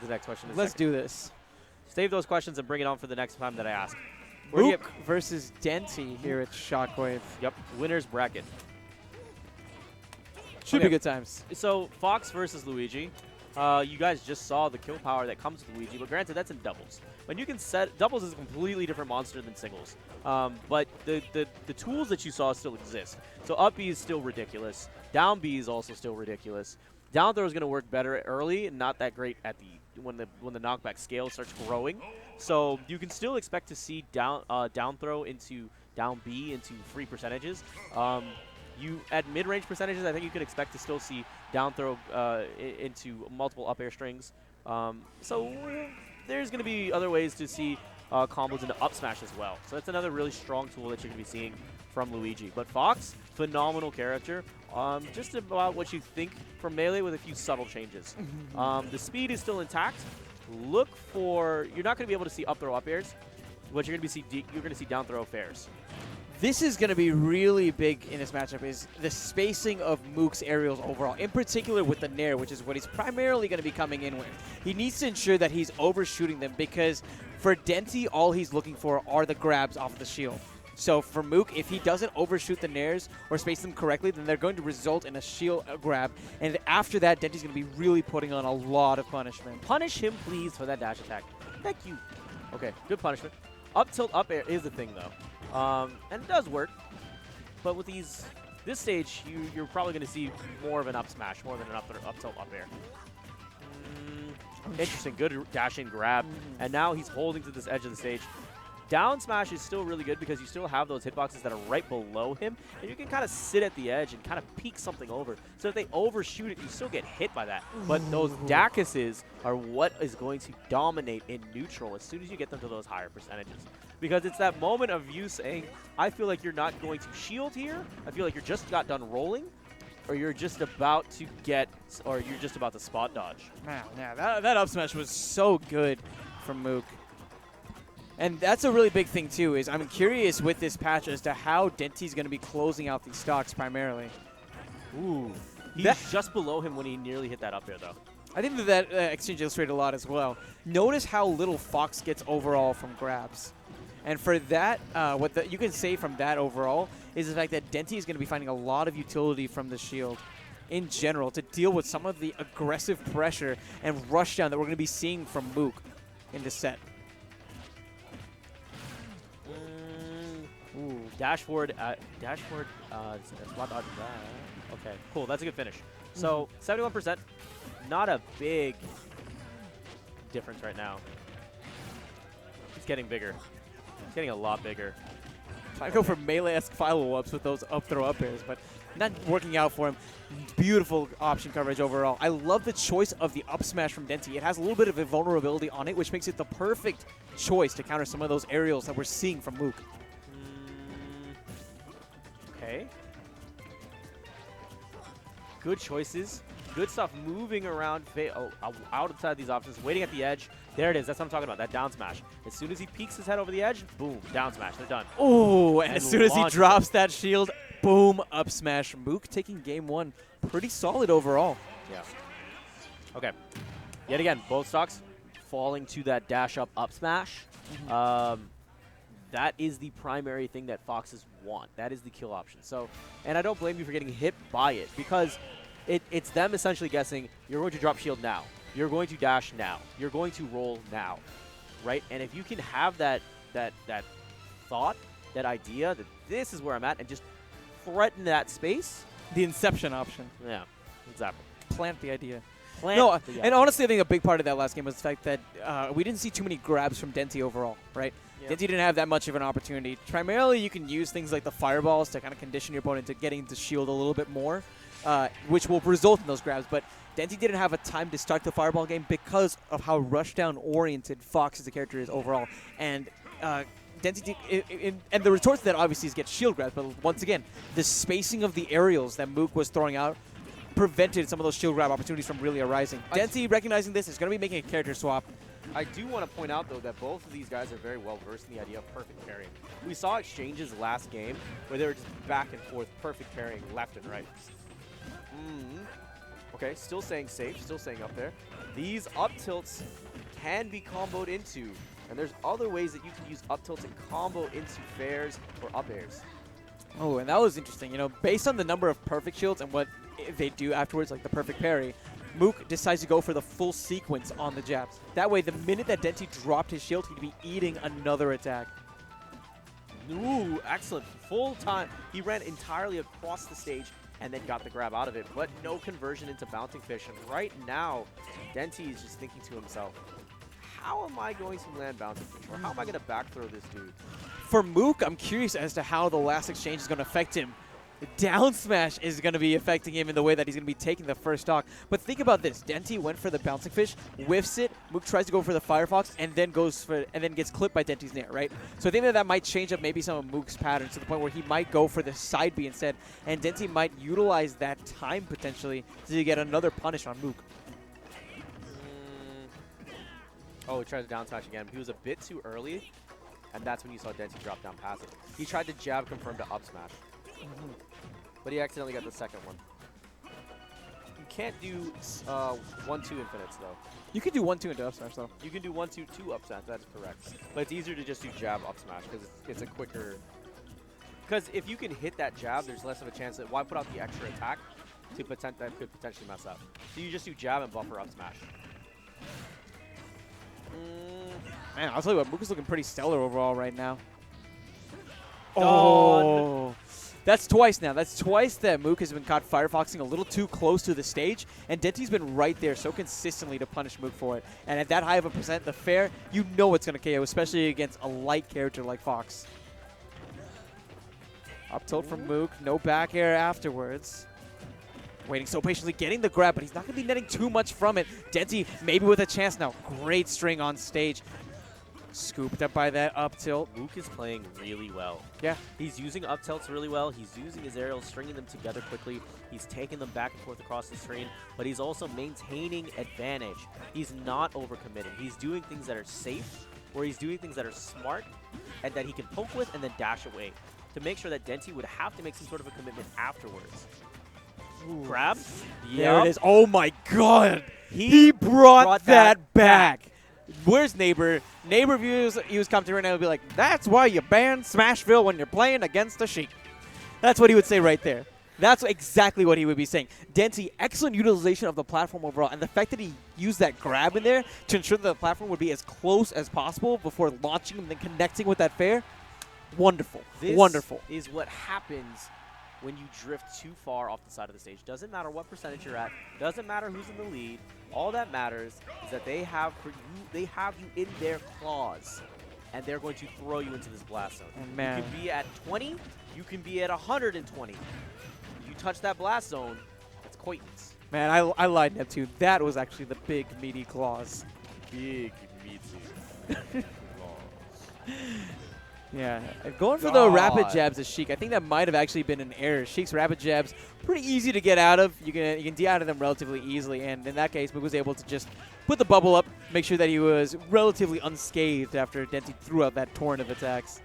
to the next question. Let's do this. Save those questions and bring it on for the next time that I ask. Mook versus Denti here at Shockwave. Yep, winner's bracket. Should be good times. So Fox versus Luigi. You guys just saw the kill power that comes with Luigi, but granted, that's in doubles. When you can set doubles is a completely different monster than singles. But the tools that you saw still exist. So up B is still ridiculous. Down B is also still ridiculous. Down throw is going to work better early and not that great at when the knockback scale starts growing. So you can still expect to see down throw into down B into free percentages. You at mid-range percentages, I think you can expect to still see down throw into multiple up air strings. So there's going to be other ways to see combos into up smash as well. So that's another really strong tool that you're going to be seeing from Luigi. But Fox, phenomenal character. Just about what you think from Melee with a few subtle changes. The speed is still intact. Look for, you're not going to be able to see up throw up airs, but you're going to see down throw fairs. This is going to be really big in this matchup is the spacing of Mook's aerials overall, in particular with the Nair, which is what he's primarily going to be coming in with. He needs to ensure that he's overshooting them because for Denti, all he's looking for are the grabs off the shield. So for Mook, if he doesn't overshoot the Nairs or space them correctly, then they're going to result in a shield grab. And after that, Denti's going to be really putting on a lot of punishment. Punish him, please, for that dash attack. Thank you. Okay, good punishment. Up tilt up air is the thing, though. And it does work, but with this stage, you're probably going to see more of an up smash, more than an up tilt up air. Interesting, good dashing grab, and now he's holding to this edge of the stage. Down smash is still really good because you still have those hitboxes that are right below him, and you can kind of sit at the edge and kind of peek something over. So if they overshoot it, you still get hit by that. But those Dakuses are what is going to dominate in neutral as soon as you get them to those higher percentages. Because it's that moment of you saying, I feel like you're not going to shield here, I feel like you're just got done rolling, or you're just about to spot dodge. Man, yeah, that up smash was so good from Mook. And that's a really big thing, too, is I'm curious with this patch as to how Denti's going to be closing out these stocks primarily. Ooh. He's just below him when he nearly hit that up air, though. I think that exchange illustrated a lot as well. Notice how little Fox gets overall from grabs. And for that, what you can say from that overall is the fact that Denti is going to be finding a lot of utility from the shield in general to deal with some of the aggressive pressure and rush down that we're going to be seeing from Mook in this set. Ooh, dash forward, spot dodge. Okay, cool. That's a good finish. So 71%, not a big difference right now. It's getting bigger. It's getting a lot bigger. Trying to go for melee-esque follow-ups with those up throw up airs, but not working out for him. Beautiful option coverage overall. I love the choice of the up smash from Denti. It has a little bit of a vulnerability on it, which makes it the perfect choice to counter some of those aerials that we're seeing from Mook. Okay. Good choices. Good stuff moving around outside these options, waiting at the edge. There it is. That's what I'm talking about, that down smash. As soon as he peeks his head over the edge, boom, down smash. They're done. Oh, and as soon as he drops that shield, boom, up smash. Mook taking game one. Pretty solid overall. Yeah. Okay. Yet again, both stocks falling to that dash up smash. That is the primary thing that Foxes want. That is the kill option. So, and I don't blame you for getting hit by it because it's them essentially guessing you're going to drop shield now. You're going to dash now. You're going to roll now, right? And if you can have that thought, that idea that this is where I'm at, and just threaten that space. The inception option. Yeah, exactly. Plant the idea. And honestly, I think a big part of that last game was the fact that we didn't see too many grabs from Denti overall, right? Yeah. Denti didn't have that much of an opportunity. Primarily, you can use things like the fireballs to kind of condition your opponent to getting the shield a little bit more, which will result in those grabs. But Denti didn't have a time to start the fireball game because of how rushdown-oriented Fox as a character is overall. And Denti and the retort to that obviously is get shield grabs, but once again, the spacing of the aerials that Mook was throwing out prevented some of those shield grab opportunities from really arising. Denti, recognizing this, is going to be making a character swap. I do want to point out, though, that both of these guys are very well versed in the idea of perfect parrying. We saw exchanges last game where they were just back and forth, perfect parrying left and right. Okay, still staying safe, still staying up there. These up tilts can be comboed into, and there's other ways that you can use up tilts and combo into fairs or up airs. Oh, and that was interesting. You know, based on the number of perfect shields and what they do afterwards, like the perfect parry, Mook decides to go for the full sequence on the jabs. That way, the minute that Denti dropped his shield, he'd be eating another attack. Ooh, excellent. Full time. He ran entirely across the stage and then got the grab out of it, but no conversion into bouncing fish. And right now, Denti is just thinking to himself, how am I going to land bouncing fish? Or how am I going to back throw this dude? For Mook, I'm curious as to how the last exchange is going to affect him. The down smash is going to be affecting him in the way that he's going to be taking the first stock. But think about this. Denti went for the bouncing fish, whiffs it. Mook tries to go for the Firefox, and then gets clipped by Denti's nair, right? So I think that might change up maybe some of Mook's patterns to the point where he might go for the side B instead, and Denti might utilize that time potentially to get another punish on Mook. Oh, he tried to down smash again. He was a bit too early, and that's when you saw Denti drop down passive. He tried to jab confirm to up smash. But he accidentally got the second one. You can't do 1-2 infinites, though. You could do 1-2 into up smash, though. You can do 1-2, 2 up smash, that is correct. But it's easier to just do jab up smash, because it's a quicker... Because if you can hit that jab, there's less of a chance that... Why put out the extra attack that could potentially mess up? So you just do jab and buffer up smash. Man, I'll tell you what, Mook is looking pretty stellar overall right now. Done. Oh, that's twice now. That's twice that Mook has been caught firefoxing a little too close to the stage, and Denti's been right there so consistently to punish Mook for it. And at that high of a percent, the fair, you know it's going to KO, especially against a light character like Fox. Up tilt from Mook, no back air afterwards. Waiting so patiently, getting the grab, but he's not going to be netting too much from it. Denti maybe with a chance now. Great string on stage. Scooped up by that up tilt. Mook is playing really well. Yeah. He's using up tilts really well. He's using his aerials, stringing them together quickly. He's taking them back and forth across the screen, but he's also maintaining advantage. He's not overcommitting. He's doing things that are safe, or he's doing things that are smart, and that he can poke with and then dash away to make sure that Denti would have to make some sort of a commitment afterwards. Ooh. Grab. There it is. Oh my god. He brought that back. Where's Neighbor? Neighbor views he was coming right now and be like, that's why you ban Smashville when you're playing against a Sheik. That's what he would say right there. That's exactly what he would be saying. Denti, excellent utilization of the platform overall, and the fact that he used that grab in there to ensure that the platform would be as close as possible before launching and then connecting with that fair. Wonderful. Wonderful. This is what happens when you drift too far off the side of the stage. Doesn't matter what percentage you're at. Doesn't matter who's in the lead. All that matters is that they have you in their claws, and they're going to throw you into this blast zone. Oh, man. You can be at 20. You can be at 120. You touch that blast zone, it's Coitons. Man, I lied, Neptune. That was actually the big, meaty claws. Big meaty claws. Yeah, going for the rapid jabs is Sheik. I think that might have actually been an error. Sheik's rapid jabs, pretty easy to get out of. You can D out of them relatively easily, and in that case, Mook was able to just put the bubble up, make sure that he was relatively unscathed after Denti threw out that torrent of attacks.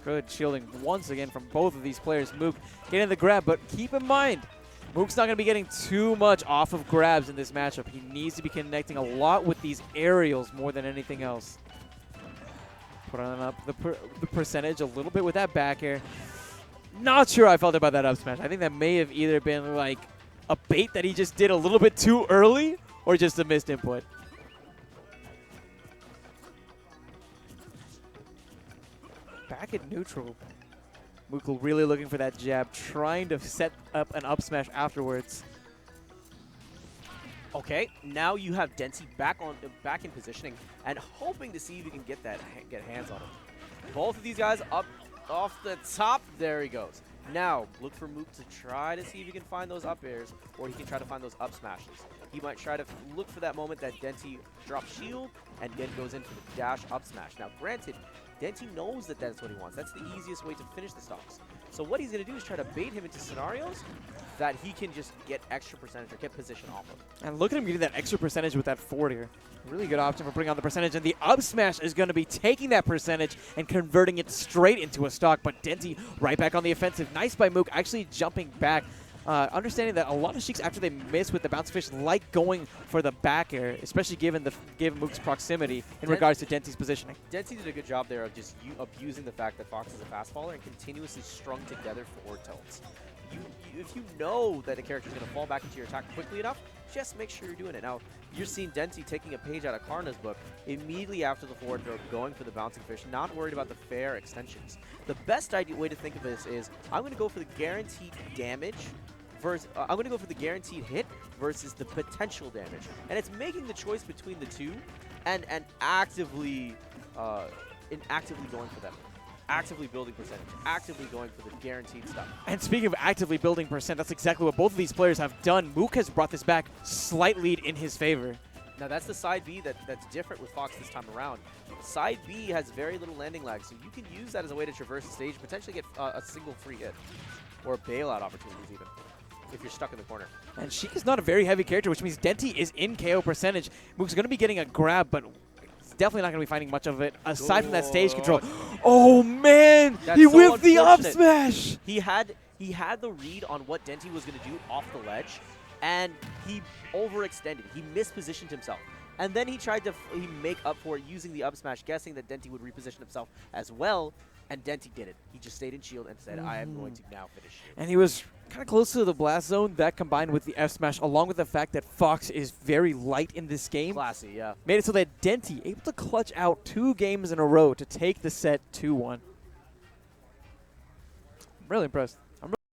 Good shielding once again from both of these players. Mook getting the grab, but keep in mind, Mook's not going to be getting too much off of grabs in this matchup. He needs to be connecting a lot with these aerials more than anything else. Put on up the percentage a little bit with that back air. Not sure how I felt about that up smash. I think that may have either been like a bait that he just did a little bit too early or just a missed input. Back at neutral. Mook really looking for that jab, trying to set up an up smash afterwards. Okay, now you have Denti back in positioning and hoping to see if you can get hands on him. Both of these guys up off the top. There he goes. Now look for Mook to try to see if he can find those up airs, or he can try to find those up smashes. He might try to look for that moment that Denti drops shield and then goes into the dash up smash. Now granted, Denti knows that that's what he wants. That's the easiest way to finish the stocks. So what he's going to do is try to bait him into scenarios that he can just get extra percentage or get position off of. And look at him getting that extra percentage with that forward here. Really good option for bringing on the percentage. And the up smash is going to be taking that percentage and converting it straight into a stock. But Denti right back on the offensive. Nice by Mook, actually jumping back. understanding that a lot of Sheiks, after they miss with the bounce fish, like going for the back air, especially given Mook's proximity in regards to Denti's positioning. Denti did a good job there of just abusing the fact that Fox is a fast faller and continuously strung together forward tilts. If you know that a character is going to fall back into your attack quickly enough, just make sure you're doing it. Now, you're seeing Denti taking a page out of Karna's book immediately after the forward throw, going for the bouncing fish, not worried about the fair extensions. The best way to think of this is I'm going to go for the guaranteed damage versus I'm going to go for the guaranteed hit versus the potential damage. And it's making the choice between the two and actively going for them. Actively building percentage, actively going for the guaranteed stuff. And speaking of actively building percent, that's exactly what both of these players have done. Mook has brought this back slight lead in his favor. Now that's the side B that's different with Fox this time around. Side B has very little landing lag, so you can use that as a way to traverse the stage, potentially get a single free hit. Or bailout opportunities even, if you're stuck in the corner. And Sheik is not a very heavy character, which means Denti is in KO percentage. Mook's going to be getting a grab, but definitely not going to be finding much of it aside from that stage control. Oh man, he whiffed the up smash. He had the read on what Denti was going to do off the ledge, and he overextended. He mispositioned himself. And then he tried to make up for it using the up smash, guessing that Denti would reposition himself as well, and Denti did it. He just stayed in shield and said, I am going to now finish you. And he was kind of close to the blast zone. That combined with the F smash, along with the fact that Fox is very light in this game, classy, yeah, made it so that Denti able to clutch out 2 games in a row to take the set 2-1. I'm really impressed.